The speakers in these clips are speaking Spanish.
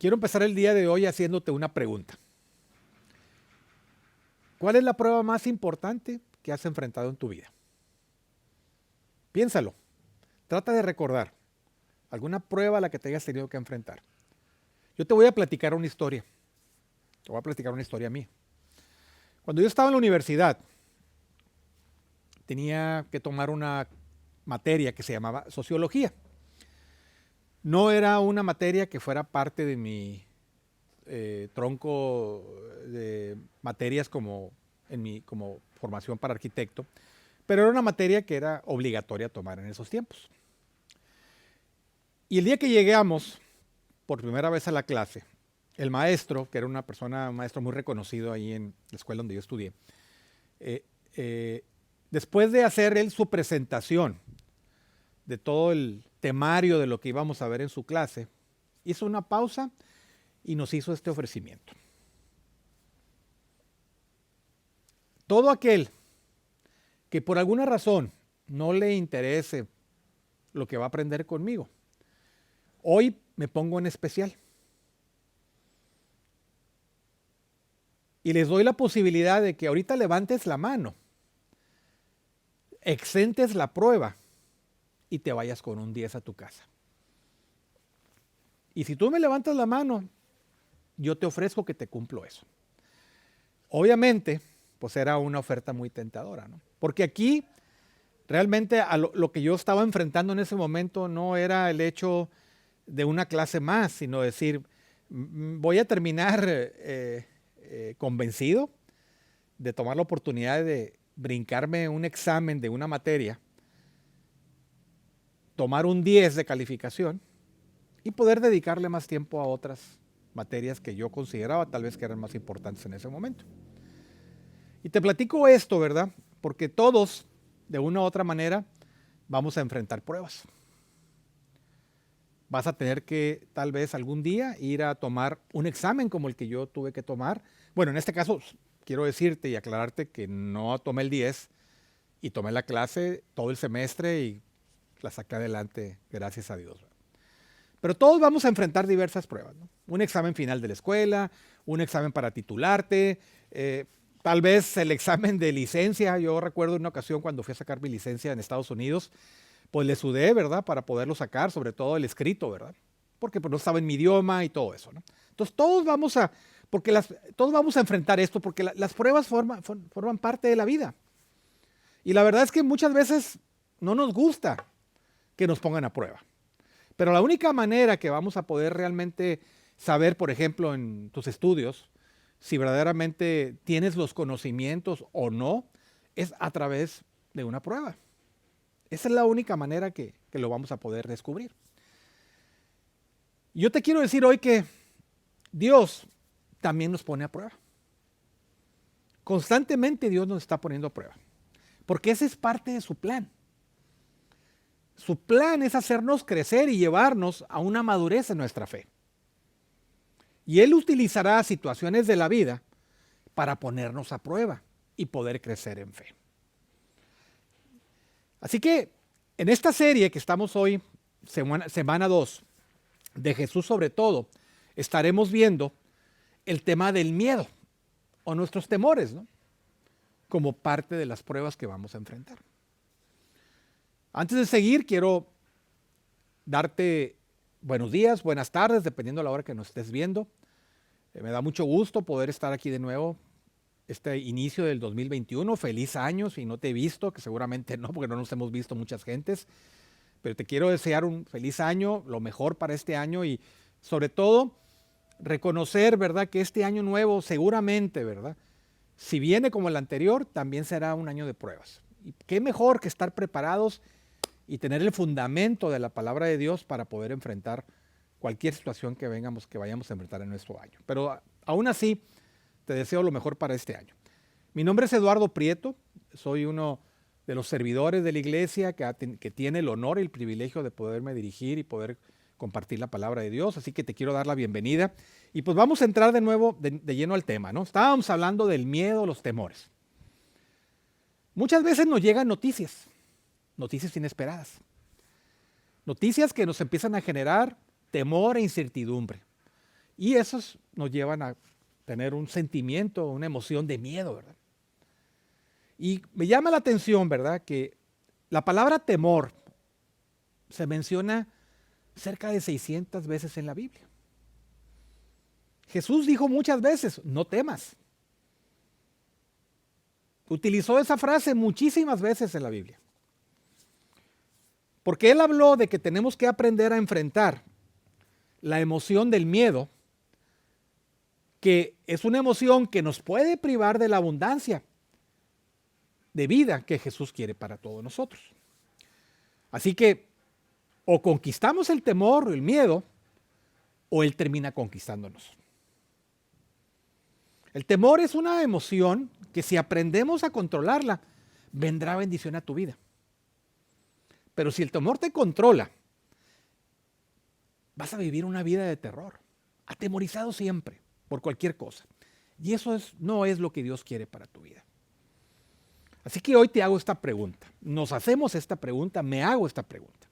Quiero empezar el día de hoy haciéndote una pregunta. ¿Cuál es la prueba más importante que has enfrentado en tu vida? Piénsalo. Trata de recordar alguna prueba a la que te hayas tenido que enfrentar. Yo te voy a platicar una historia. Te voy a platicar una historia mía. Cuando yo estaba en la universidad, tenía que tomar una materia que se llamaba sociología. No era una materia que fuera parte de mi tronco de materias como formación para arquitecto, pero era una materia que era obligatoria tomar en esos tiempos. Y el día que llegamos por primera vez a la clase, el maestro, que era un maestro muy reconocido ahí en la escuela donde yo estudié, después de hacer él su presentación de todo el temario de lo que íbamos a ver en su clase, hizo una pausa y nos hizo este ofrecimiento. Todo aquel que por alguna razón no le interese lo que va a aprender conmigo, hoy me pongo en especial. Y les doy la posibilidad de que ahorita levantes la mano, exentes la prueba y te vayas con un 10 a tu casa. Y si tú me levantas la mano, yo te ofrezco que te cumplo eso. Obviamente, pues era una oferta muy tentadora, ¿no? Porque aquí realmente lo que yo estaba enfrentando en ese momento no era el hecho de una clase más, sino decir, voy a terminar convencido de tomar la oportunidad de brincarme un examen de una materia, tomar un 10 de calificación y poder dedicarle más tiempo a otras materias que yo consideraba tal vez que eran más importantes en ese momento. Y te platico esto, ¿verdad? Porque todos, de una u otra manera, vamos a enfrentar pruebas. Vas a tener que tal vez algún día ir a tomar un examen como el que yo tuve que tomar. Bueno, en este caso quiero decirte y aclararte que no tomé el 10 y tomé la clase todo el semestre y la saqué adelante, gracias a Dios. Pero todos vamos a enfrentar diversas pruebas, ¿no? Un examen final de la escuela, un examen para titularte, tal vez el examen de licencia. Yo recuerdo una ocasión cuando fui a sacar mi licencia en Estados Unidos, pues le sudé, ¿verdad? Para poderlo sacar, sobre todo el escrito, ¿verdad? Porque pues, no estaba en mi idioma y todo eso, ¿no? Entonces todos vamos a enfrentar esto porque las pruebas forman parte de la vida. Y la verdad es que muchas veces no nos gusta que nos pongan a prueba. Pero la única manera que vamos a poder realmente saber, por ejemplo, en tus estudios, si verdaderamente tienes los conocimientos o no, es a través de una prueba. Esa es la única manera que lo vamos a poder descubrir. Yo te quiero decir hoy que Dios también nos pone a prueba. Constantemente Dios nos está poniendo a prueba, porque ese es parte de su plan. Su plan es hacernos crecer y llevarnos a una madurez en nuestra fe. Y Él utilizará situaciones de la vida para ponernos a prueba y poder crecer en fe. Así que en esta serie que estamos hoy, semana 2, de Jesús sobre todo, estaremos viendo el tema del miedo o nuestros temores, ¿no? Como parte de las pruebas que vamos a enfrentar. Antes de seguir, quiero darte buenos días, buenas tardes, dependiendo de la hora que nos estés viendo. Me da mucho gusto poder estar aquí de nuevo este inicio del 2021. Feliz año, si no te he visto, que seguramente no, porque no nos hemos visto muchas gentes. Pero te quiero desear un feliz año, lo mejor para este año y sobre todo reconocer, ¿verdad?, que este año nuevo seguramente, ¿verdad?, si viene como el anterior, también será un año de pruebas. Y qué mejor que estar preparados y tener el fundamento de la palabra de Dios para poder enfrentar cualquier situación que vayamos a enfrentar en nuestro año. Pero aún así, te deseo lo mejor para este año. Mi nombre es Eduardo Prieto, soy uno de los servidores de la iglesia que tiene el honor y el privilegio de poderme dirigir y poder compartir la palabra de Dios, así que te quiero dar la bienvenida. Y pues vamos a entrar de nuevo de lleno al tema, ¿no? Estábamos hablando del miedo, los temores. Muchas veces nos llegan noticias inesperadas. Noticias que nos empiezan a generar temor e incertidumbre. Y esos nos llevan a tener un sentimiento, una emoción de miedo, ¿verdad? Y me llama la atención, ¿verdad?, que la palabra temor se menciona cerca de 600 veces en la Biblia. Jesús dijo muchas veces, no temas. Utilizó esa frase muchísimas veces en la Biblia. Porque él habló de que tenemos que aprender a enfrentar la emoción del miedo, que es una emoción que nos puede privar de la abundancia de vida que Jesús quiere para todos nosotros. Así que o conquistamos el temor o el miedo, o él termina conquistándonos. El temor es una emoción que si aprendemos a controlarla, vendrá bendición a tu vida. Pero si el temor te controla, vas a vivir una vida de terror, atemorizado siempre por cualquier cosa. Y eso no es lo que Dios quiere para tu vida. Así que hoy te hago esta pregunta. Nos hacemos esta pregunta, me hago esta pregunta.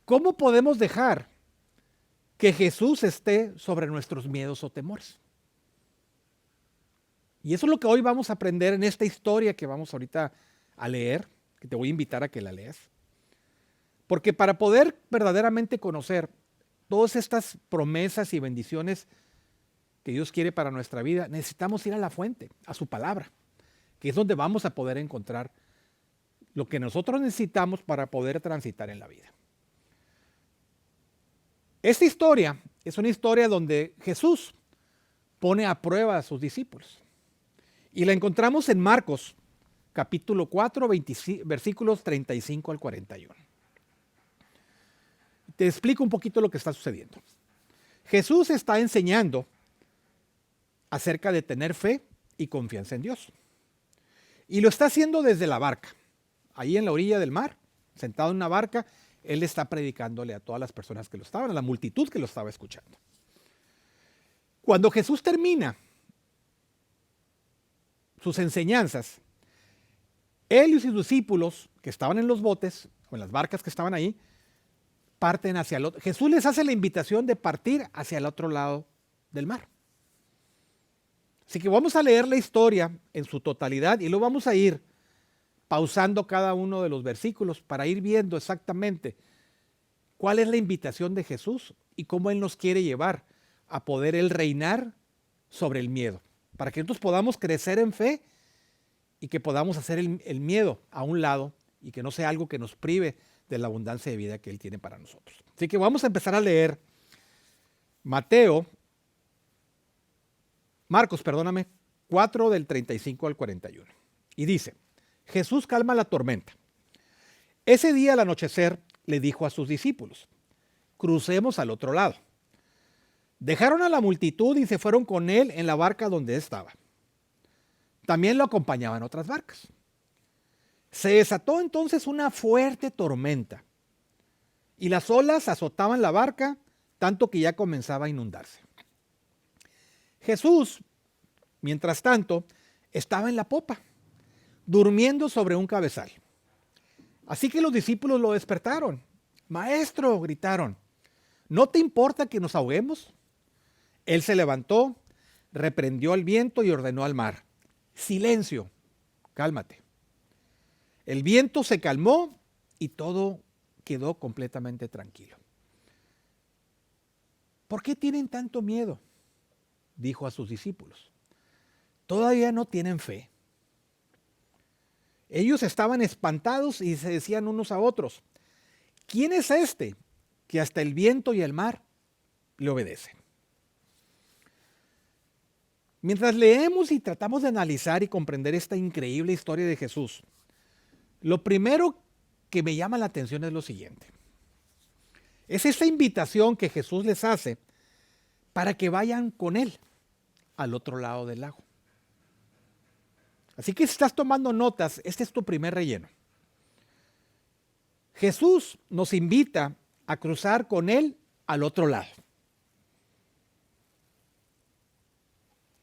¿Cómo podemos dejar que Jesús esté sobre nuestros miedos o temores? Y eso es lo que hoy vamos a aprender en esta historia que vamos ahorita a leer, que te voy a invitar a que la leas. Porque para poder verdaderamente conocer todas estas promesas y bendiciones que Dios quiere para nuestra vida, necesitamos ir a la fuente, a su palabra, que es donde vamos a poder encontrar lo que nosotros necesitamos para poder transitar en la vida. Esta historia es una historia donde Jesús pone a prueba a sus discípulos. Y la encontramos en Marcos, capítulo 4, versículos 35 al 41. Te explico un poquito lo que está sucediendo. Jesús está enseñando acerca de tener fe y confianza en Dios. Y lo está haciendo desde la barca. Ahí en la orilla del mar, sentado en una barca, él está predicándole a todas las personas que lo estaban, a la multitud que lo estaba escuchando. Cuando Jesús termina sus enseñanzas, él y sus discípulos que estaban en los botes o en las barcas que estaban ahí, parten hacia el otro. Jesús les hace la invitación de partir hacia el otro lado del mar. Así que vamos a leer la historia en su totalidad y luego vamos a ir pausando cada uno de los versículos para ir viendo exactamente cuál es la invitación de Jesús y cómo Él nos quiere llevar a poder Él reinar sobre el miedo, para que nosotros podamos crecer en fe y que podamos hacer el miedo a un lado y que no sea algo que nos prive de la abundancia de vida que Él tiene para nosotros. Así que vamos a empezar a leer Marcos, 4 del 35 al 41. Y dice, Jesús calma la tormenta. Ese día al anochecer le dijo a sus discípulos, crucemos al otro lado. Dejaron a la multitud y se fueron con él en la barca donde estaba. También lo acompañaban otras barcas. Se desató entonces una fuerte tormenta y las olas azotaban la barca tanto que ya comenzaba a inundarse. Jesús, mientras tanto, estaba en la popa, durmiendo sobre un cabezal. Así que los discípulos lo despertaron. Maestro, gritaron, ¿no te importa que nos ahoguemos? Él se levantó, reprendió al viento y ordenó al mar, silencio, cálmate. El viento se calmó y todo quedó completamente tranquilo. ¿Por qué tienen tanto miedo?, dijo a sus discípulos. ¿Todavía no tienen fe? Ellos estaban espantados y se decían unos a otros, ¿quién es este que hasta el viento y el mar le obedecen? Mientras leemos y tratamos de analizar y comprender esta increíble historia de Jesús, lo primero que me llama la atención es lo siguiente. Es esta invitación que Jesús les hace para que vayan con Él al otro lado del lago. Así que si estás tomando notas, este es tu primer relleno. Jesús nos invita a cruzar con Él al otro lado.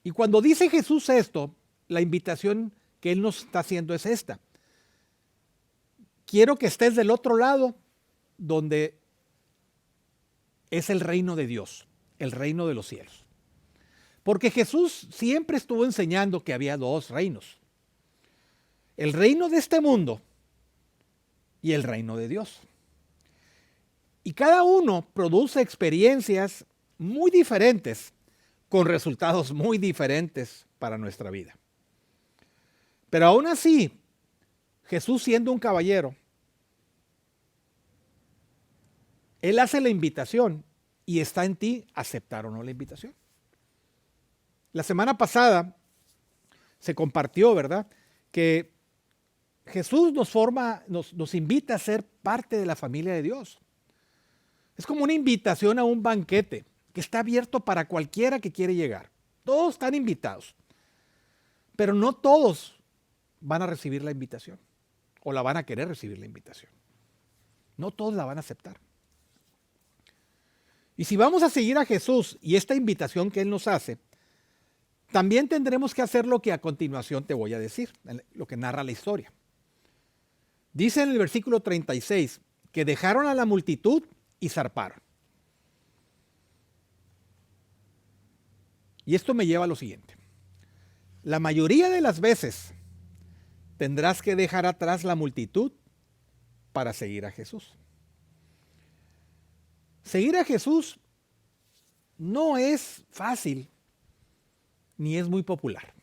Y cuando dice Jesús esto, la invitación que Él nos está haciendo es esta. Quiero que estés del otro lado donde es el reino de Dios. el reino de los cielos. Porque Jesús siempre estuvo enseñando que había dos reinos. El reino de este mundo y el reino de Dios. Y cada uno produce experiencias muy diferentes con resultados muy diferentes para nuestra vida. Pero aún así, Jesús siendo un caballero, Él hace la invitación y está en ti aceptar o no la invitación. La semana pasada se compartió, ¿verdad?, que Jesús nos invita a ser parte de la familia de Dios. Es como una invitación a un banquete que está abierto para cualquiera que quiere llegar. Todos están invitados, pero no todos van a recibir la invitación o la van a querer recibir la invitación. No todos la van a aceptar. Y si vamos a seguir a Jesús y esta invitación que Él nos hace, también tendremos que hacer lo que a continuación te voy a decir, lo que narra la historia. Dice en el versículo 36 que dejaron a la multitud y zarparon. Y esto me lleva a lo siguiente. La mayoría de las veces tendrás que dejar atrás la multitud para seguir a Jesús. Seguir a Jesús no es fácil ni es muy popular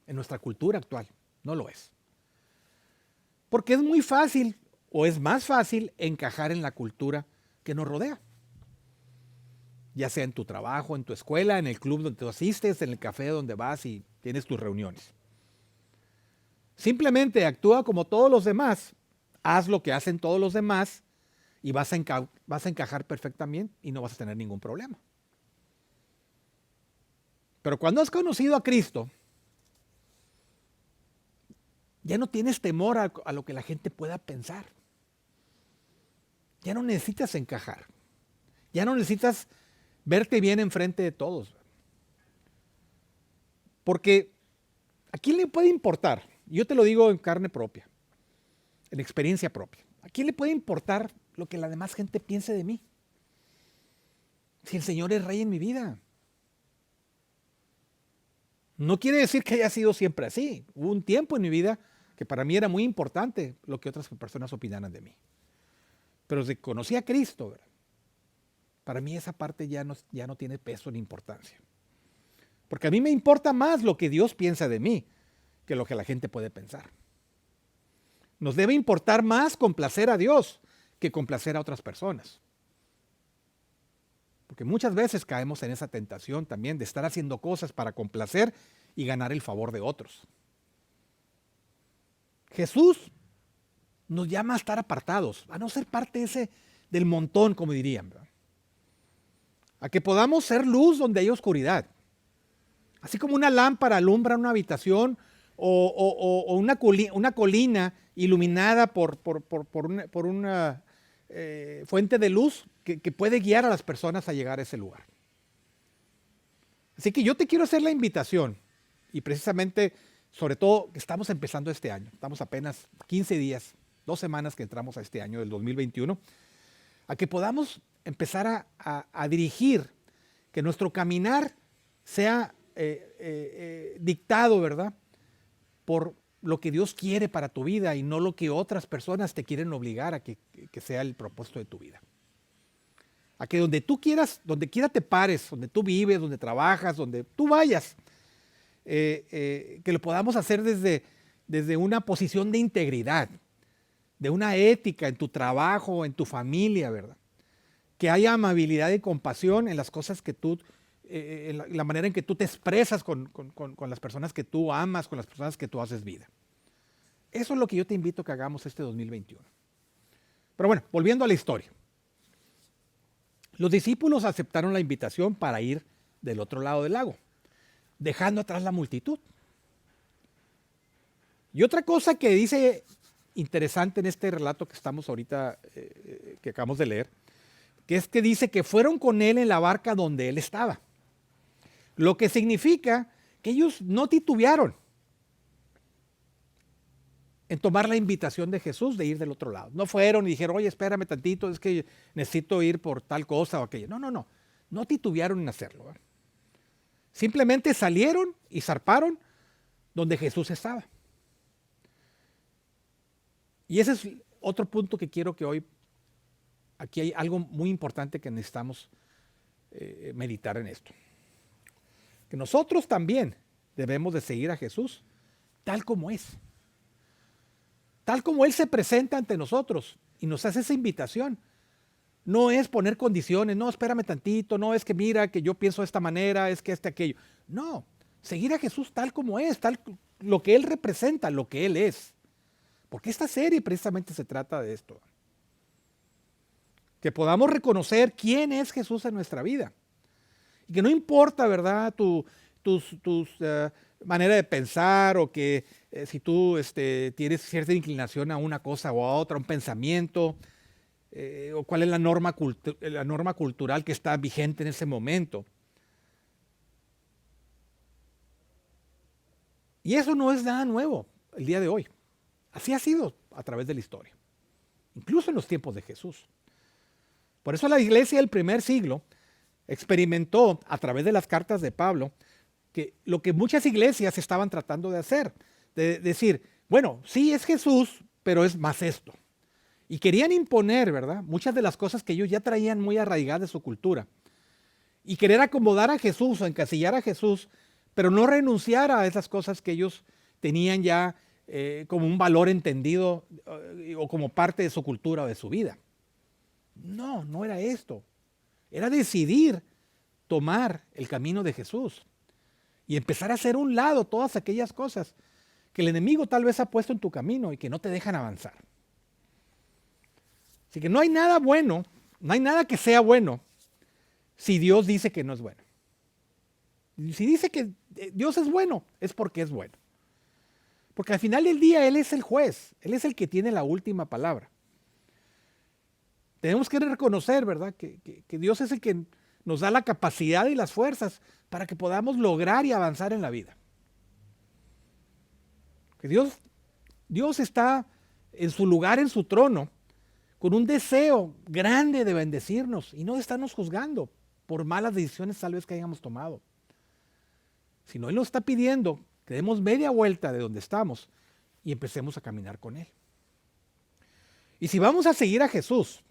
en nuestra cultura actual. No lo es. Porque es muy fácil o es más fácil encajar en la cultura que nos rodea. Ya sea en tu trabajo, en tu escuela, en el club donde tú asistes, en el café donde vas y tienes tus reuniones. Simplemente actúa como todos los demás, haz lo que hacen todos los demás y vas a encajar perfectamente y no vas a tener ningún problema. Pero cuando has conocido a Cristo, ya no tienes temor a lo que la gente pueda pensar. Ya no necesitas encajar. Ya no necesitas verte bien enfrente de todos. Porque ¿a quién le puede importar? Yo te lo digo en carne propia, en experiencia propia. ¿A quién le puede importar lo que la demás gente piense de mí? Si el Señor es rey en mi vida. No quiere decir que haya sido siempre así. Hubo un tiempo en mi vida que para mí era muy importante lo que otras personas opinaran de mí. Pero desde que conocí a Cristo, ¿verdad?, para mí esa parte ya no tiene peso ni importancia. Porque a mí me importa más lo que Dios piensa de mí que lo que la gente puede pensar. Nos debe importar más complacer a Dios que complacer a otras personas. Porque muchas veces caemos en esa tentación también de estar haciendo cosas para complacer y ganar el favor de otros. Jesús nos llama a estar apartados, a no ser parte del montón, como dirían, ¿verdad?, a que podamos ser luz donde hay oscuridad. Así como una lámpara alumbra una habitación o una colina iluminada por una fuente de luz que puede guiar a las personas a llegar a ese lugar. Así que yo te quiero hacer la invitación, y precisamente, sobre todo, que estamos empezando este año. Estamos apenas 15 días, 2 semanas que entramos a este año del 2021, a que podamos empezar a dirigir, que nuestro caminar sea dictado, ¿verdad?, por lo que Dios quiere para tu vida y no lo que otras personas te quieren obligar a que sea el propósito de tu vida. A que donde tú quieras, donde quiera te pares, donde tú vives, donde trabajas, donde tú vayas, que lo podamos hacer desde una posición de integridad, de una ética en tu trabajo, en tu familia, ¿verdad? Que haya amabilidad y compasión en las cosas que tú, en la manera en que tú te expresas con las personas que tú amas, con las personas que tú haces vida. Eso es lo que yo te invito a que hagamos este 2021. Pero bueno, volviendo a la historia. Los discípulos aceptaron la invitación para ir del otro lado del lago, dejando atrás la multitud. Y otra cosa que dice interesante en este relato que estamos ahorita, que acabamos de leer, que es que dice que fueron con él en la barca donde él estaba. Lo que significa que ellos no titubearon en tomar la invitación de Jesús de ir del otro lado. No fueron y dijeron, oye, espérame tantito, es que necesito ir por tal cosa o aquella. No. no titubearon en hacerlo, ¿verdad? Simplemente salieron y zarparon donde Jesús estaba. Y ese es otro punto que quiero que hoy, aquí hay algo muy importante que necesitamos meditar en esto. Que nosotros también debemos de seguir a Jesús tal como es. Tal como Él se presenta ante nosotros y nos hace esa invitación. No es poner condiciones, no, espérame tantito, no, es que mira, que yo pienso de esta manera, es que aquello. No, seguir a Jesús tal como es, tal lo que Él representa, lo que Él es. Porque esta serie precisamente se trata de esto. Que podamos reconocer quién es Jesús en nuestra vida. Y que no importa, ¿verdad?, tu manera de pensar o que si tú tienes cierta inclinación a una cosa o a otra, un pensamiento, o cuál es la norma cultural que está vigente en ese momento. Y eso no es nada nuevo el día de hoy. Así ha sido a través de la historia, incluso en los tiempos de Jesús. Por eso la iglesia del primer siglo experimentó a través de las cartas de Pablo que lo que muchas iglesias estaban tratando de hacer, de decir, bueno, sí es Jesús, pero es más esto. Y querían imponer, ¿verdad?, muchas de las cosas que ellos ya traían muy arraigadas de su cultura. Y querer acomodar a Jesús o encasillar a Jesús, pero no renunciar a esas cosas que ellos tenían ya como un valor entendido o como parte de su cultura o de su vida. No, no era esto. Era decidir tomar el camino de Jesús y empezar a hacer a un lado todas aquellas cosas que el enemigo tal vez ha puesto en tu camino y que no te dejan avanzar. Así que no hay nada bueno, no hay nada que sea bueno si Dios dice que no es bueno. Si dice que Dios es bueno, es porque es bueno. Porque al final del día Él es el juez, Él es el que tiene la última palabra. Tenemos que reconocer, ¿verdad?, que Dios es el que nos da la capacidad y las fuerzas para que podamos lograr y avanzar en la vida. Que Dios está en su lugar, en su trono, con un deseo grande de bendecirnos y no de estarnos juzgando por malas decisiones tal vez que hayamos tomado. Sino Él nos está pidiendo que demos media vuelta de donde estamos y empecemos a caminar con Él. Y si vamos a seguir a Jesús,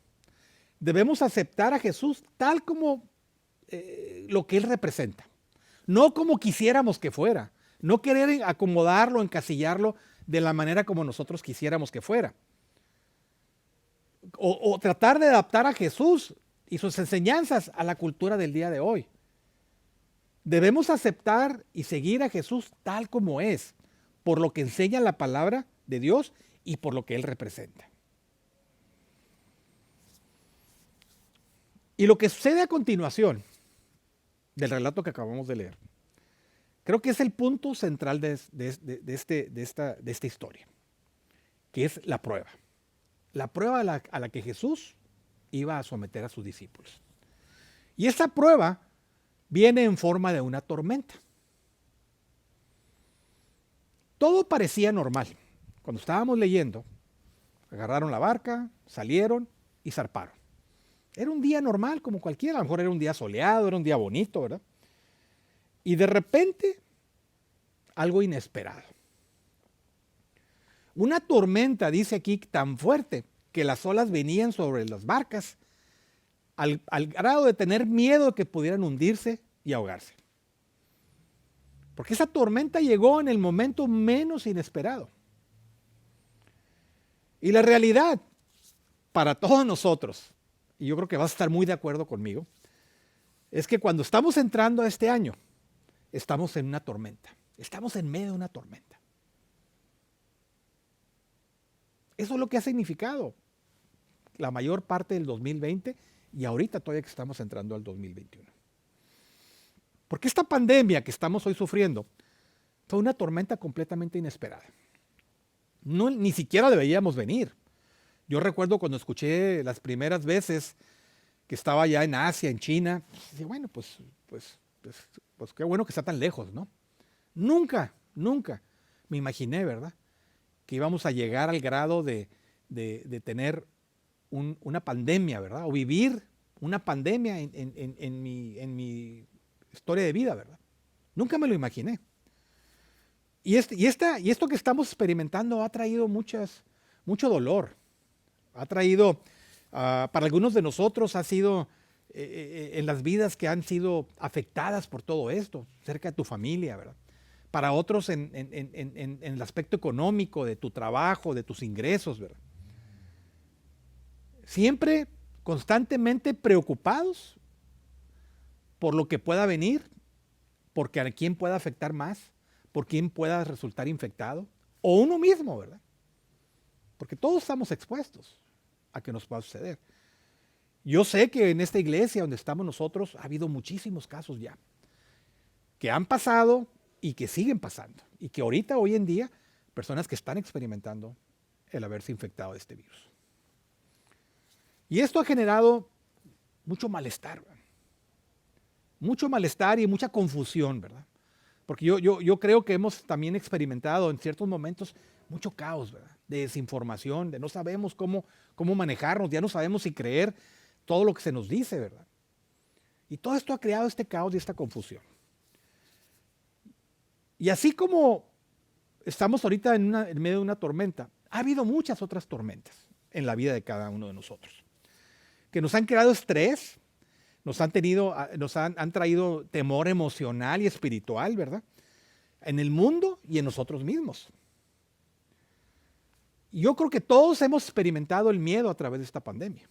debemos aceptar a Jesús tal como lo que Él representa. No como quisiéramos que fuera. No querer acomodarlo, encasillarlo de la manera como nosotros quisiéramos que fuera. O tratar de adaptar a Jesús y sus enseñanzas a la cultura del día de hoy. Debemos aceptar y seguir a Jesús tal como es, por lo que enseña la palabra de Dios y por lo que Él representa. Y lo que sucede a continuación del relato que acabamos de leer, creo que es el punto central de esta historia, que es la prueba. La prueba a la que Jesús iba a someter a sus discípulos. Y esta prueba viene en forma de una tormenta. Todo parecía normal. Cuando estábamos leyendo, agarraron la barca, salieron y zarparon. Era un día normal como cualquiera, a lo mejor era un día soleado, era un día bonito, ¿verdad? Y de repente, algo inesperado. Una tormenta, dice aquí, tan fuerte que las olas venían sobre las barcas al grado de tener miedo de que pudieran hundirse y ahogarse. Porque esa tormenta llegó en el momento menos inesperado. Y la realidad, para todos nosotros, y yo creo que vas a estar muy de acuerdo conmigo, es que cuando estamos entrando a este año, estamos en una tormenta. Estamos en medio de una tormenta. Eso es lo que ha significado la mayor parte del 2020 y ahorita todavía que estamos entrando al 2021. Porque esta pandemia que estamos hoy sufriendo fue una tormenta completamente inesperada. No, ni siquiera deberíamos venir. Yo recuerdo cuando escuché las primeras veces que estaba ya en Asia, en China, dije, bueno, pues qué bueno que está tan lejos, ¿no? Nunca me imaginé, ¿verdad?, que íbamos a llegar al grado de tener una pandemia, ¿verdad? O vivir una pandemia en mi historia de vida, ¿verdad? Nunca me lo imaginé. Y esto que estamos experimentando ha traído mucho dolor. Ha traído, para algunos de nosotros, ha sido en las vidas que han sido afectadas por todo esto, cerca de tu familia, ¿verdad? Para otros en el aspecto económico, de tu trabajo, de tus ingresos, ¿verdad? Siempre, constantemente preocupados por lo que pueda venir, porque a quién pueda afectar más, por quién pueda resultar infectado, o uno mismo, ¿verdad? Porque todos estamos expuestos a que nos pueda suceder. Yo sé que en esta iglesia donde estamos nosotros ha habido muchísimos casos ya, que han pasado y que siguen pasando, y que ahorita, hoy en día, personas que están experimentando el haberse infectado de este virus. Y esto ha generado mucho malestar, ¿verdad? Mucho malestar y mucha confusión, ¿verdad? Porque yo creo que hemos también experimentado en ciertos momentos mucho caos, ¿verdad? De desinformación, de no sabemos cómo manejarnos, ya no sabemos si creer todo lo que se nos dice, ¿verdad? Y todo esto ha creado este caos y esta confusión. Y así como estamos ahorita en medio de una tormenta, ha habido muchas otras tormentas en la vida de cada uno de nosotros, que nos han creado estrés, nos han traído temor emocional y espiritual, ¿verdad? En el mundo y en nosotros mismos. Y yo creo que todos hemos experimentado el miedo a través de esta pandemia.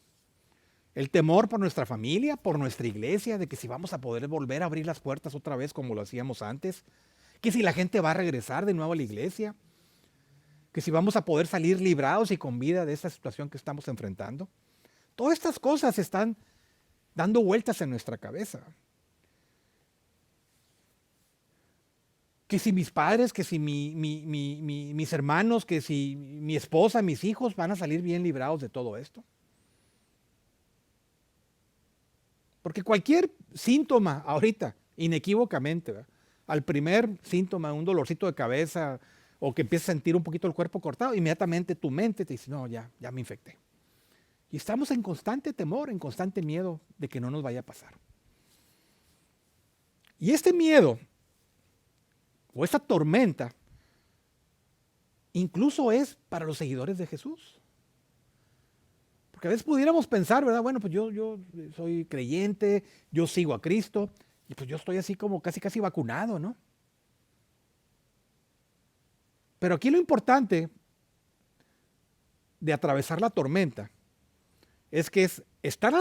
El temor por nuestra familia, por nuestra iglesia, de que si vamos a poder volver a abrir las puertas otra vez como lo hacíamos antes, que si la gente va a regresar de nuevo a la iglesia, que si vamos a poder salir librados y con vida de esta situación que estamos enfrentando. Todas estas cosas están dando vueltas en nuestra cabeza. Que si mis padres, que si mis hermanos, que si mi esposa, mis hijos van a salir bien librados de todo esto. Porque cualquier síntoma ahorita, inequívocamente, ¿verdad? Al primer síntoma, un dolorcito de cabeza o que empiezas a sentir un poquito el cuerpo cortado, inmediatamente tu mente te dice, no, ya me infecté. Y estamos en constante temor, en constante miedo de que no nos vaya a pasar. Y este miedo o esta tormenta incluso es para los seguidores de Jesús. Porque a veces pudiéramos pensar, ¿verdad? Bueno, pues yo soy creyente, yo sigo a Cristo y pues yo estoy así como casi vacunado, ¿no? Pero aquí lo importante de atravesar la tormenta es que es estar en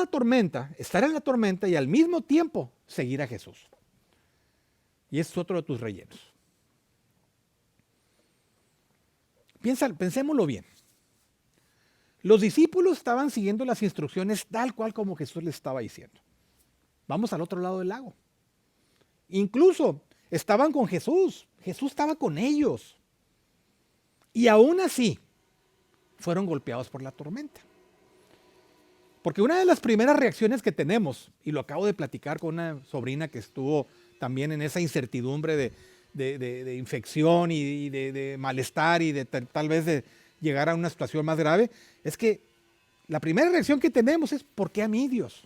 la tormenta y al mismo tiempo seguir a Jesús. Y ese es otro de tus rellenos. Pensémoslo bien. Los discípulos estaban siguiendo las instrucciones tal cual como Jesús les estaba diciendo. Vamos al otro lado del lago. Incluso estaban con Jesús. Jesús estaba con ellos. Y aún así fueron golpeados por la tormenta. Porque una de las primeras reacciones que tenemos, y lo acabo de platicar con una sobrina que estuvo también en esa incertidumbre de infección y de malestar y de tal vez de llegar a una situación más grave, es que la primera reacción que tenemos es, ¿por qué a mí, Dios?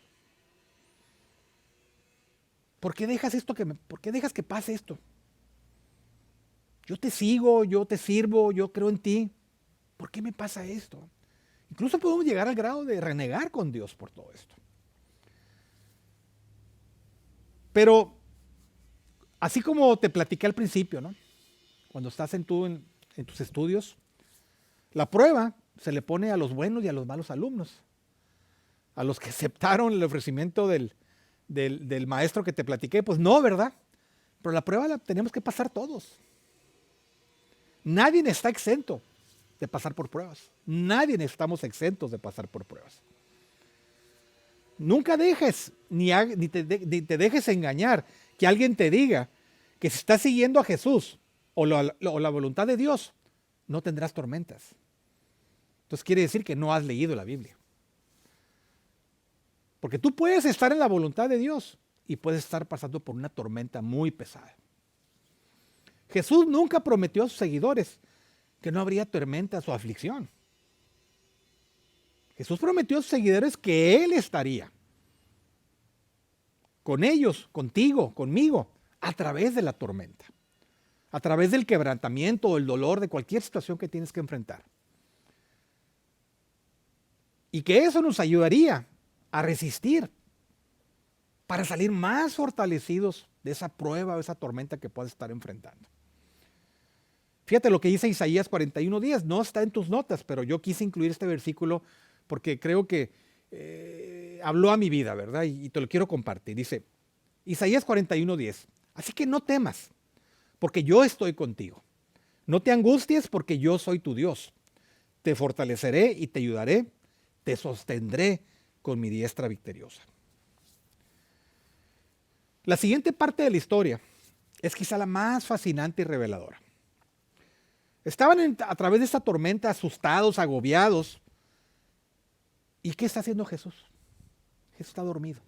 ¿Por qué dejas que pase esto? Yo te sigo, yo te sirvo, yo creo en ti. ¿Por qué me pasa esto? Incluso podemos llegar al grado de renegar con Dios por todo esto. Pero, así como te platiqué al principio, ¿no? Cuando estás en tus estudios, la prueba se le pone a los buenos y a los malos alumnos. A los que aceptaron el ofrecimiento del maestro que te platiqué, pues no, ¿verdad? Pero la prueba la tenemos que pasar todos. Nadie está exento de pasar por pruebas. Nadie estamos exentos de pasar por pruebas. Nunca dejes ni te dejes engañar que alguien te diga que si estás siguiendo a Jesús o la voluntad de Dios, no tendrás tormentas. Entonces quiere decir que no has leído la Biblia. Porque tú puedes estar en la voluntad de Dios y puedes estar pasando por una tormenta muy pesada. Jesús nunca prometió a sus seguidores que no habría tormentas o aflicción. Jesús prometió a sus seguidores que Él estaría. con ellos, contigo, conmigo, a través de la tormenta, a través del quebrantamiento o el dolor de cualquier situación que tienes que enfrentar. Y que eso nos ayudaría a resistir para salir más fortalecidos de esa prueba o esa tormenta que puedas estar enfrentando. Fíjate lo que dice Isaías 41:10, no está en tus notas, pero yo quise incluir este versículo porque creo que habló a mi vida, ¿verdad? Y te lo quiero compartir. Dice, Isaías 41:10, así que no temas, porque yo estoy contigo. No te angusties, porque yo soy tu Dios. Te fortaleceré y te ayudaré, te sostendré con mi diestra victoriosa. La siguiente parte de la historia es quizá la más fascinante y reveladora. Estaban a través de esta tormenta asustados, agobiados. ¿Y qué está haciendo Jesús? Jesús está dormido.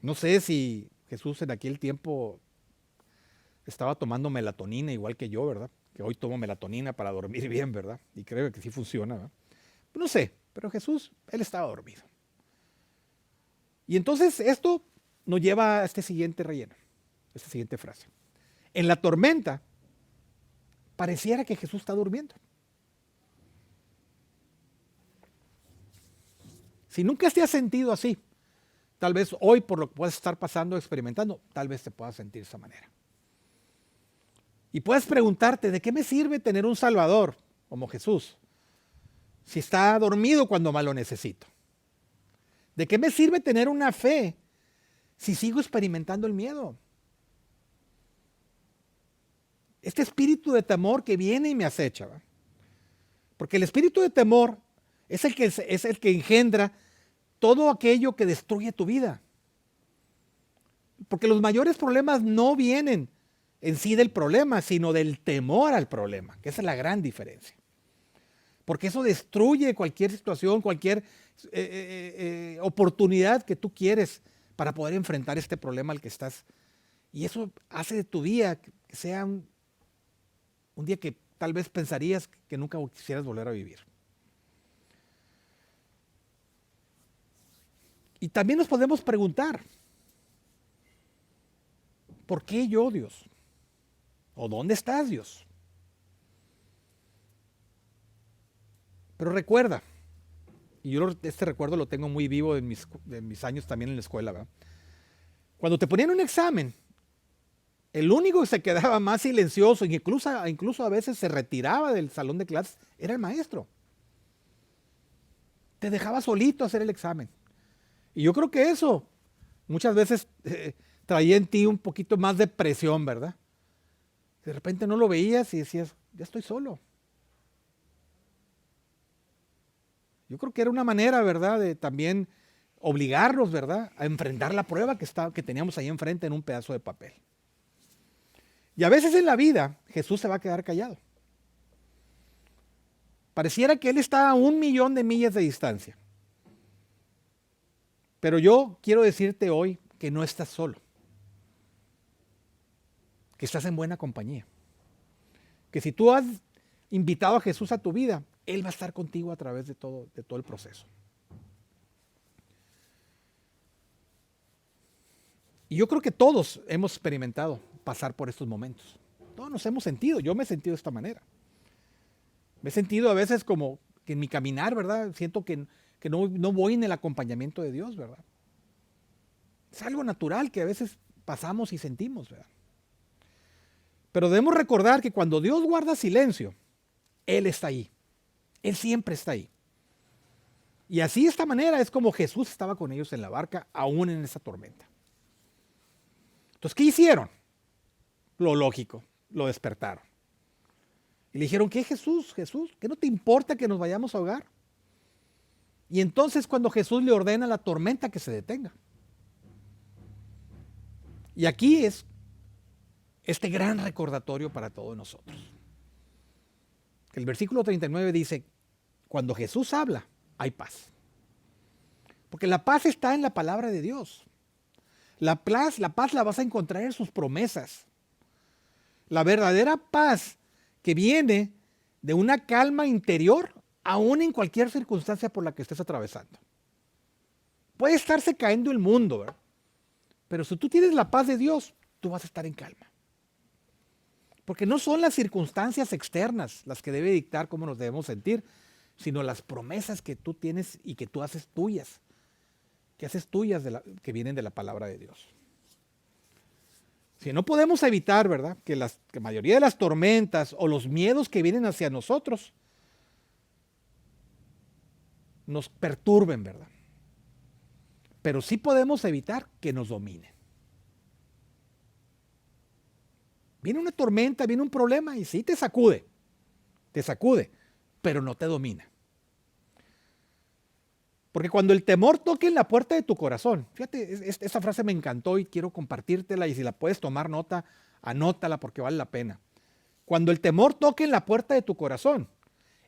No sé si Jesús en aquel tiempo estaba tomando melatonina igual que yo, ¿verdad? Que hoy tomo melatonina para dormir bien, ¿verdad? Y creo que sí funciona, ¿verdad? No sé, pero Jesús, él estaba dormido. Y entonces esto nos lleva a este siguiente relleno, esta siguiente frase. En la tormenta, pareciera que Jesús está durmiendo. Si nunca te has sentido así, tal vez hoy por lo que puedes estar pasando, experimentando, tal vez te puedas sentir de esa manera. Y puedes preguntarte, ¿de qué me sirve tener un Salvador como Jesús si está dormido cuando más lo necesito? ¿De qué me sirve tener una fe si sigo experimentando el miedo? Este espíritu de temor que viene y me acecha, ¿va? Porque el espíritu de temor es el que engendra todo aquello que destruye tu vida. Porque los mayores problemas no vienen en sí del problema, sino del temor al problema, que esa es la gran diferencia. Porque eso destruye cualquier situación, cualquier oportunidad que tú quieres para poder enfrentar este problema al que estás. Y eso hace de tu día que sea un día que tal vez pensarías que nunca quisieras volver a vivir. Y también nos podemos preguntar, ¿por qué yo, Dios? ¿O dónde estás, Dios? Pero recuerda, y yo este recuerdo lo tengo muy vivo de mis años también en la escuela, ¿verdad? Cuando te ponían un examen, el único que se quedaba más silencioso, incluso a veces se retiraba del salón de clases, era el maestro. Te dejaba solito hacer el examen. Y yo creo que eso muchas veces traía en ti un poquito más de presión, ¿verdad? De repente no lo veías y decías, ya estoy solo. Yo creo que era una manera, ¿verdad?, de también obligarnos, ¿verdad?, a enfrentar la prueba que teníamos ahí enfrente en un pedazo de papel. Y a veces en la vida Jesús se va a quedar callado. Pareciera que Él está a 1.000.000 de millas de distancia. Pero yo quiero decirte hoy que no estás solo. Que estás en buena compañía. Que si tú has invitado a Jesús a tu vida, Él va a estar contigo a través de todo el proceso. Y yo creo que todos hemos experimentado pasar por estos momentos. Todos nos hemos sentido, yo me he sentido de esta manera. Me he sentido a veces como que en mi caminar, ¿verdad? Siento que no voy en el acompañamiento de Dios, ¿verdad? Es algo natural que a veces pasamos y sentimos, ¿verdad? Pero debemos recordar que cuando Dios guarda silencio, Él está ahí. Él siempre está ahí. Y así de esta manera es como Jesús estaba con ellos en la barca, aún en esa tormenta. Entonces, ¿qué hicieron? Lo lógico, lo despertaron. Y le dijeron, ¿qué Jesús? ¿Qué no te importa que nos vayamos a ahogar? Y entonces cuando Jesús le ordena a la tormenta que se detenga. Y aquí es este gran recordatorio para todos nosotros. El versículo 39 dice, cuando Jesús habla, hay paz. Porque la paz está en la palabra de Dios. La paz la vas a encontrar en sus promesas. La verdadera paz que viene de una calma interior, aún en cualquier circunstancia por la que estés atravesando. Puede estarse cayendo el mundo, ¿verdad? Pero si tú tienes la paz de Dios, tú vas a estar en calma. Porque no son las circunstancias externas las que deben dictar cómo nos debemos sentir, sino las promesas que tú tienes y que tú haces tuyas, que vienen de la palabra de Dios. Si no podemos evitar, ¿verdad?, que la mayoría de las tormentas o los miedos que vienen hacia nosotros nos perturben, ¿verdad? Pero sí podemos evitar que nos dominen. Viene una tormenta, viene un problema y sí te sacude, pero no te domina. Porque cuando el temor toque en la puerta de tu corazón, fíjate, esta frase me encantó y quiero compartírtela, y si la puedes tomar nota, anótala porque vale la pena. Cuando el temor toque en la puerta de tu corazón,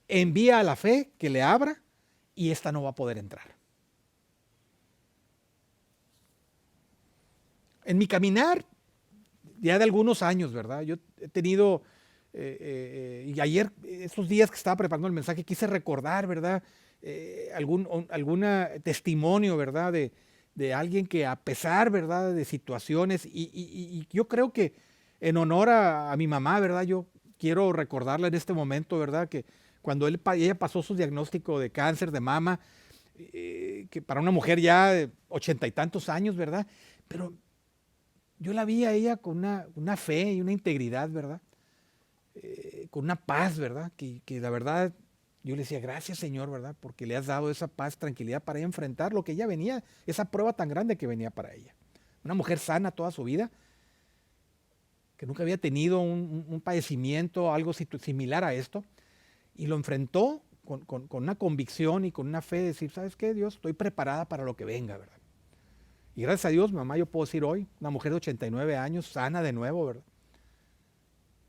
envía a la fe que le abra y ésta no va a poder entrar. En mi caminar, ya de algunos años, ¿verdad? Yo he tenido, y ayer, estos días que estaba preparando el mensaje, quise recordar, ¿verdad?, algún testimonio, ¿verdad?, de alguien que a pesar, ¿verdad?, de situaciones, y yo creo que en honor a mi mamá, ¿verdad?, yo quiero recordarla en este momento, ¿verdad?, que cuando ella pasó su diagnóstico de cáncer de mama, que para una mujer ya de 80 y tantos años, ¿verdad?, pero yo la vi a ella con una fe y una integridad, ¿verdad?, con una paz, ¿verdad?, que la verdad yo le decía, gracias Señor, ¿verdad?, porque le has dado esa paz, tranquilidad para ella enfrentar lo que ella venía, esa prueba tan grande que venía para ella. Una mujer sana toda su vida, que nunca había tenido un padecimiento, algo similar a esto, y lo enfrentó con una convicción y con una fe de decir, ¿sabes qué, Dios? Estoy preparada para lo que venga, ¿verdad? Y gracias a Dios, mamá, yo puedo decir hoy, una mujer de 89 años, sana de nuevo, ¿verdad?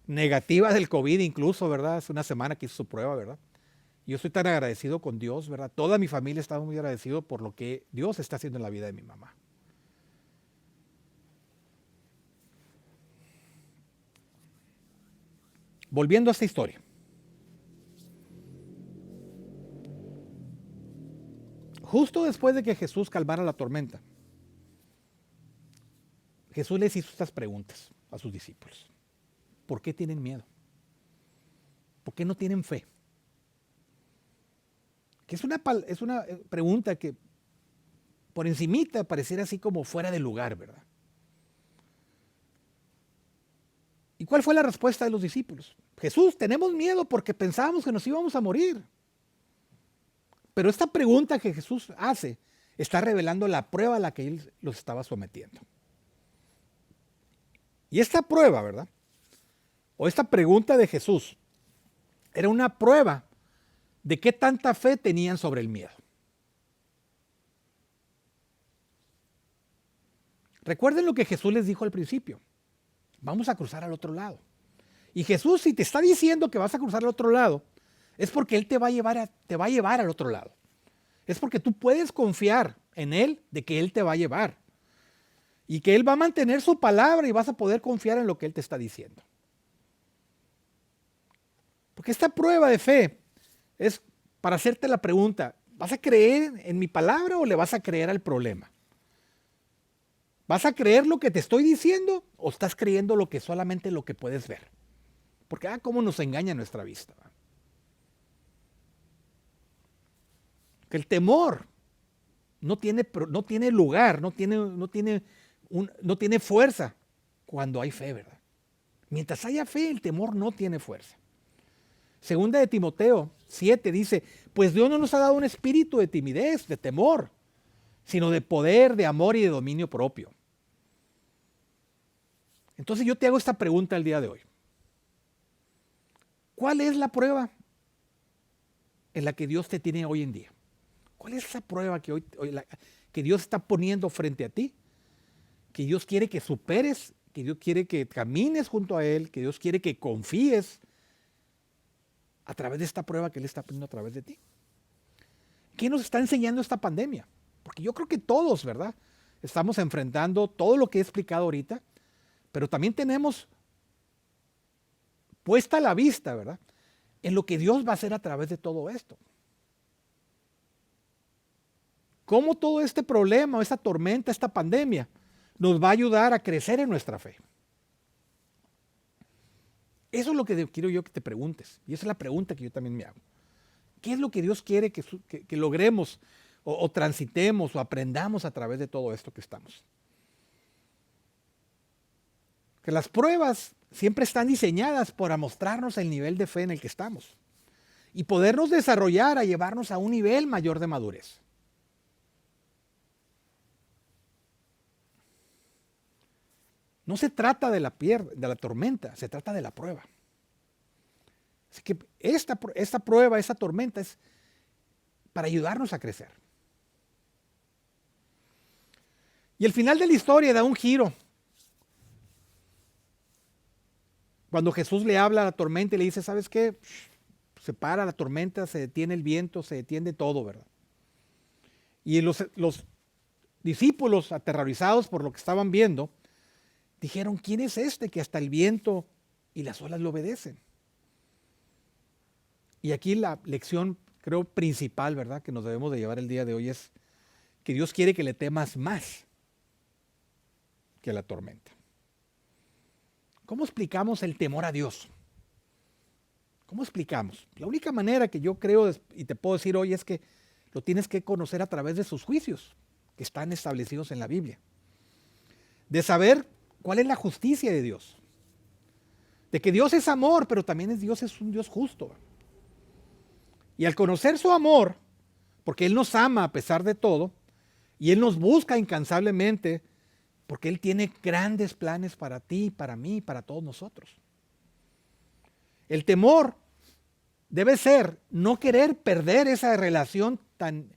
Negativa del COVID incluso, ¿verdad? Hace una semana que hizo su prueba, ¿verdad? Yo estoy tan agradecido con Dios, ¿verdad? Toda mi familia está muy agradecido por lo que Dios está haciendo en la vida de mi mamá. Volviendo a esta historia. Justo después de que Jesús calmara la tormenta, Jesús les hizo estas preguntas a sus discípulos. ¿Por qué tienen miedo? ¿Por qué no tienen fe? Que es una pregunta que por encimita pareciera así como fuera de lugar, ¿verdad? ¿Y cuál fue la respuesta de los discípulos? Jesús, tenemos miedo porque pensábamos que nos íbamos a morir. Pero esta pregunta que Jesús hace está revelando la prueba a la que él los estaba sometiendo. Y esta prueba, ¿verdad?, o esta pregunta de Jesús era una prueba de qué tanta fe tenían sobre el miedo. Recuerden lo que Jesús les dijo al principio. Vamos a cruzar al otro lado. Y Jesús, si te está diciendo que vas a cruzar al otro lado, es porque Él te va a llevar al otro lado. Es porque tú puedes confiar en Él de que Él te va a llevar. Y que Él va a mantener su palabra y vas a poder confiar en lo que Él te está diciendo. Porque esta prueba de fe es para hacerte la pregunta, ¿vas a creer en mi palabra o le vas a creer al problema? ¿Vas a creer lo que te estoy diciendo o estás creyendo solamente lo que puedes ver? Porque cómo nos engaña nuestra vista. Que el temor no tiene lugar, no tiene fuerza cuando hay fe, ¿verdad? Mientras haya fe, el temor no tiene fuerza. Segunda de Timoteo 7 dice, pues Dios no nos ha dado un espíritu de timidez, de temor, sino de poder, de amor y de dominio propio. Entonces yo te hago esta pregunta el día de hoy. ¿Cuál es la prueba en la que Dios te tiene hoy en día? ¿Cuál es esa prueba que Dios está poniendo frente a ti? Que Dios quiere que superes, que Dios quiere que camines junto a Él, que Dios quiere que confíes a través de esta prueba que Él está poniendo a través de ti. ¿Qué nos está enseñando esta pandemia? Porque yo creo que todos, ¿verdad?, estamos enfrentando todo lo que he explicado ahorita, pero también tenemos puesta la vista, ¿verdad?, en lo que Dios va a hacer a través de todo esto. cómo todo este problema, esta tormenta, esta pandemia, nos va a ayudar a crecer en nuestra fe. Eso es lo que quiero yo que te preguntes, y esa es la pregunta que yo también me hago. ¿Qué es lo que Dios quiere que logremos o transitemos o aprendamos a través de todo esto que estamos? Que las pruebas siempre están diseñadas para mostrarnos el nivel de fe en el que estamos y podernos desarrollar a llevarnos a un nivel mayor de madurez. No se trata de la tormenta, se trata de la prueba. Así que esta prueba, esta tormenta es para ayudarnos a crecer. Y el final de la historia da un giro. Cuando Jesús le habla a la tormenta y le dice, ¿sabes qué? Se para la tormenta, se detiene el viento, se detiene todo, ¿verdad? Y los discípulos, aterrorizados por lo que estaban viendo, dijeron, ¿quién es este que hasta el viento y las olas le obedecen? Y aquí la lección, creo, principal, ¿verdad?, que nos debemos de llevar el día de hoy es que Dios quiere que le temas más que a la tormenta. ¿Cómo explicamos el temor a Dios? ¿Cómo explicamos? La única manera que yo creo y te puedo decir hoy es que lo tienes que conocer a través de sus juicios que están establecidos en la Biblia. De saber cuál es la justicia de Dios. De que Dios es amor, pero también Dios es un Dios justo. Y al conocer su amor, porque Él nos ama a pesar de todo, y Él nos busca incansablemente, porque Él tiene grandes planes para ti, para mí, para todos nosotros. El temor debe ser no querer perder esa relación tan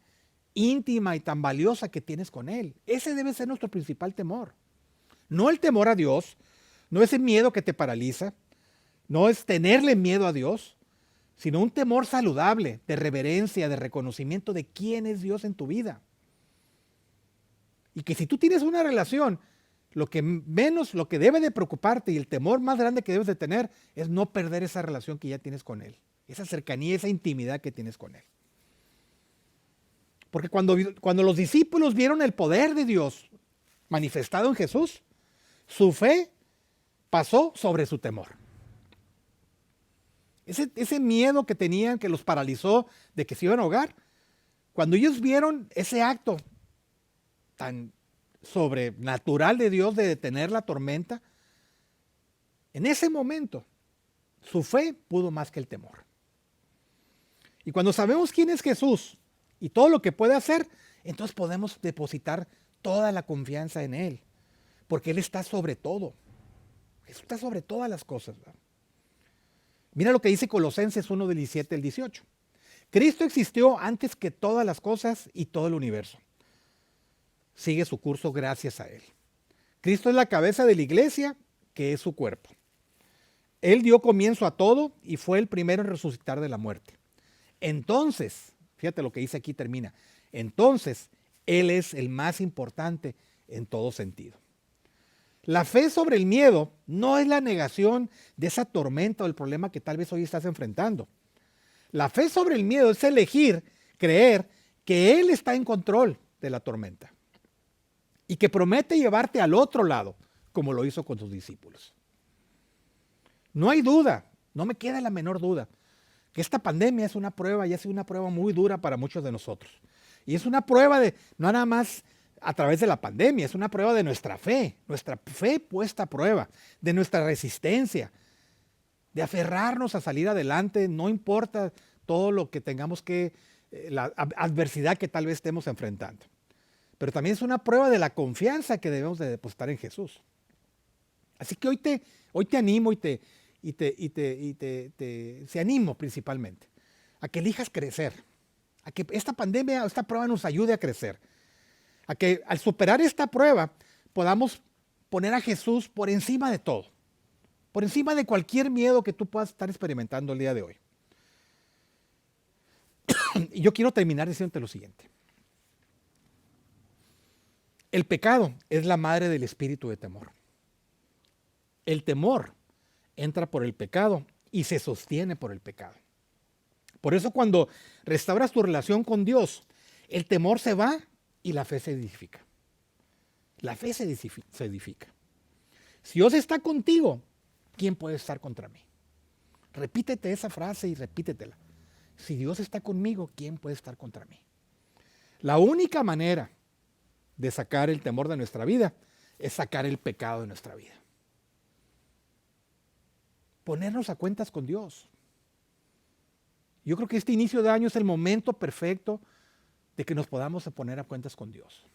íntima y tan valiosa que tienes con Él. Ese debe ser nuestro principal temor. No el temor a Dios, no ese miedo que te paraliza, no es tenerle miedo a Dios, sino un temor saludable, de reverencia, de reconocimiento de quién es Dios en tu vida. Y que si tú tienes una relación, lo que debe de preocuparte y el temor más grande que debes de tener es no perder esa relación que ya tienes con Él, esa cercanía, esa intimidad que tienes con Él. Porque cuando los discípulos vieron el poder de Dios manifestado en Jesús, su fe pasó sobre su temor. Ese miedo que tenían, que los paralizó de que se iban a ahogar, cuando ellos vieron ese acto tan sobrenatural de Dios de detener la tormenta, en ese momento su fe pudo más que el temor. Y cuando sabemos quién es Jesús y todo lo que puede hacer, entonces podemos depositar toda la confianza en Él, porque Él está sobre todo. Jesús está sobre todas las cosas, ¿verdad? Mira lo que dice Colosenses 1, del 17 al 18. Cristo existió antes que todas las cosas y todo el universo. Sigue su curso gracias a Él. Cristo es la cabeza de la iglesia, que es su cuerpo. Él dio comienzo a todo y fue el primero en resucitar de la muerte. Entonces, fíjate lo que dice aquí, termina. Entonces, Él es el más importante en todo sentido. La fe sobre el miedo no es la negación de esa tormenta o el problema que tal vez hoy estás enfrentando. La fe sobre el miedo es elegir, creer que Él está en control de la tormenta y que promete llevarte al otro lado, como lo hizo con sus discípulos. No hay duda, no me queda la menor duda, que esta pandemia es una prueba y ha sido una prueba muy dura para muchos de nosotros. Y es una prueba de, no nada más a través de la pandemia, es una prueba de nuestra fe puesta a prueba, de nuestra resistencia, de aferrarnos a salir adelante, no importa todo lo que tengamos la adversidad que tal vez estemos enfrentando. Pero también es una prueba de la confianza que debemos de depositar en Jesús. Así que hoy te animo se animo principalmente a que elijas crecer, a que esta pandemia, esta prueba nos ayude a crecer, a que al superar esta prueba podamos poner a Jesús por encima de todo, por encima de cualquier miedo que tú puedas estar experimentando el día de hoy. Y yo quiero terminar diciéndote lo siguiente. El pecado es la madre del espíritu de temor. El temor entra por el pecado y se sostiene por el pecado. Por eso cuando restauras tu relación con Dios, el temor se va y la fe se edifica. La fe se edifica. Si Dios está contigo, ¿quién puede estar contra mí? Repítete esa frase y repítetela. Si Dios está conmigo, ¿quién puede estar contra mí? La única manera de sacar el temor de nuestra vida es sacar el pecado de nuestra vida. Ponernos a cuentas con Dios. Yo creo que este inicio de año es el momento perfecto de que nos podamos poner a cuentas con Dios.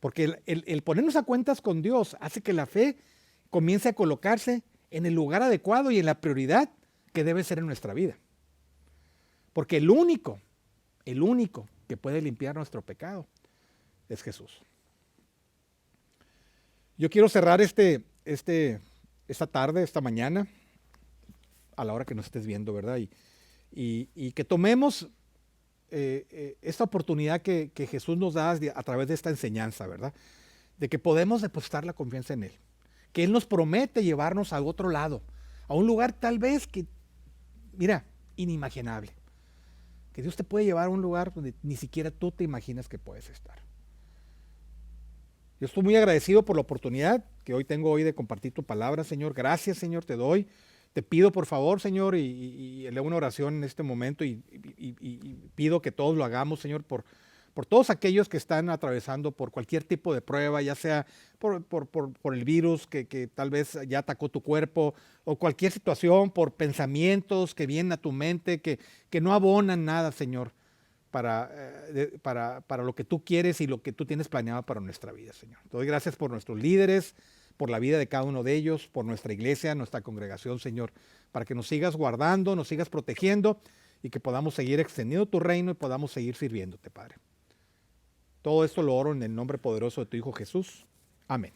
Porque el ponernos a cuentas con Dios hace que la fe comience a colocarse en el lugar adecuado y en la prioridad que debe ser en nuestra vida. Porque el único que puede limpiar nuestro pecado es Jesús. Yo quiero cerrar esta tarde, esta mañana, a la hora que nos estés viendo, ¿verdad? Y que tomemos esta oportunidad que Jesús nos da a través de esta enseñanza, ¿verdad? De que podemos depositar la confianza en Él. Que Él nos promete llevarnos a otro lado, a un lugar tal vez que, mira, inimaginable. Que Dios te puede llevar a un lugar donde ni siquiera tú te imaginas que puedes estar. Yo estoy muy agradecido por la oportunidad que hoy tengo de compartir tu palabra, Señor. Gracias, Señor, te doy. Te pido, por favor, Señor, y elevo una oración en este momento y pido que todos lo hagamos, Señor, por todos aquellos que están atravesando por cualquier tipo de prueba, ya sea por el virus que tal vez ya atacó tu cuerpo, o cualquier situación, por pensamientos que vienen a tu mente que no abonan nada, Señor, para lo que tú quieres y lo que tú tienes planeado para nuestra vida, Señor. Te doy gracias por nuestros líderes, por la vida de cada uno de ellos, por nuestra iglesia, nuestra congregación, Señor, para que nos sigas guardando, nos sigas protegiendo y que podamos seguir extendiendo tu reino y podamos seguir sirviéndote, Padre. Todo esto lo oro en el nombre poderoso de tu Hijo Jesús. Amén.